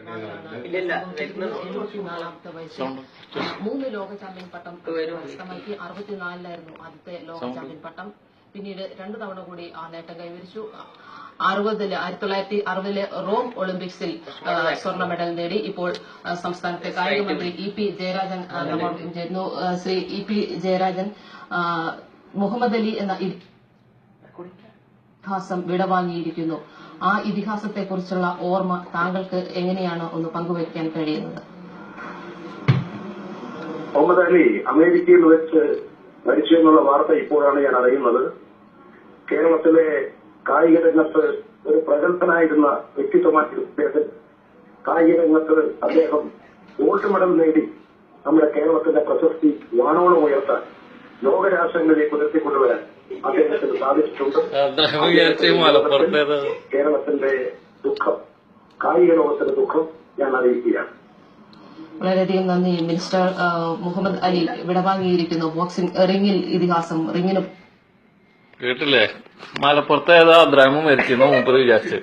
74ാമത്തെ വയസ്സിൽ 3 ലോക ചാമ്പ്യൻ പട്ടം കരസ്ഥമാക്കി. 64-ലായിരുന്നു ആദ്യത്തെ ലോക ചാമ്പ്യൻ പട്ടം. പിന്നീട് 2 തവണ കൂടി ആ നേട്ടം കൈവരിച്ചു. 1960 റോം ഒളിമ്പിക്സിൽ സ്വർണ്ണ മെഡൽ നേടി. ഇപ്പോൾ സംസ്ഥാനത്തെ കായിക മന്ത്രി EP ജയരാജൻ നമ്മോടൊപ്പം ചേരുന്നു. ശ്രീ EP ജയരാജൻ, മുഹമ്മദ് അലി എന്ന ഇതിഹാസം വിടവാങ്ങിയിരിക്കുന്നു. ആ ഇതിഹാസത്തെക്കുറിച്ചുള്ള ഓർമ്മ താങ്കൾക്ക് എങ്ങനെയാണ് ഒന്ന് പങ്കുവയ്ക്കാൻ കഴിയുന്നത്? മുഹമ്മദ് അലി അമേരിക്കയിൽ വെച്ച് മരിച്ചു എന്നുള്ള വാർത്ത ഇപ്പോഴാണ് ഞാൻ അറിയുന്നത്. കേരളത്തിലെ കായിക രംഗത്ത് ഒരു പ്രഗത്ഭനായിരുന്ന വ്യക്തിത്വമായിരുന്നു അദ്ദേഹം. കായിക രംഗത്ത് അദ്ദേഹം ഗോൾഡ് മെഡൽ നേടി നമ്മുടെ കേരളത്തിന്റെ പ്രശസ്തി വാനോളം ഉയർത്താൻ, ലോകരാഷ്ട്രങ്ങളിലേക്ക് ഉയർത്തിക്കൊണ്ടുവരാൻ അദ്ദേഹത്തിന് സാധിച്ചിട്ടുണ്ട്. കേരളത്തിന്റെ ദുഃഖം, കായിക ലോകത്തിന്റെ ദുഃഖം ഞാൻ അറിയിക്കുകയാണ്. വളരെയധികം നന്ദി മിനിസ്റ്റർ. മുഹമ്മദ് അലി വിടവാങ്ങിയിരിക്കുന്നു. ബോക്സിംഗ് റിംഗിൽ ഇതിഹാസം, റിംഗിന് കേട്ടില്ലേ? മലപ്പുറത്ത് ഏതാ അബ്രാഹിമും മരിക്കുന്നു മൂപ്പര് വിചാരിച്ചു.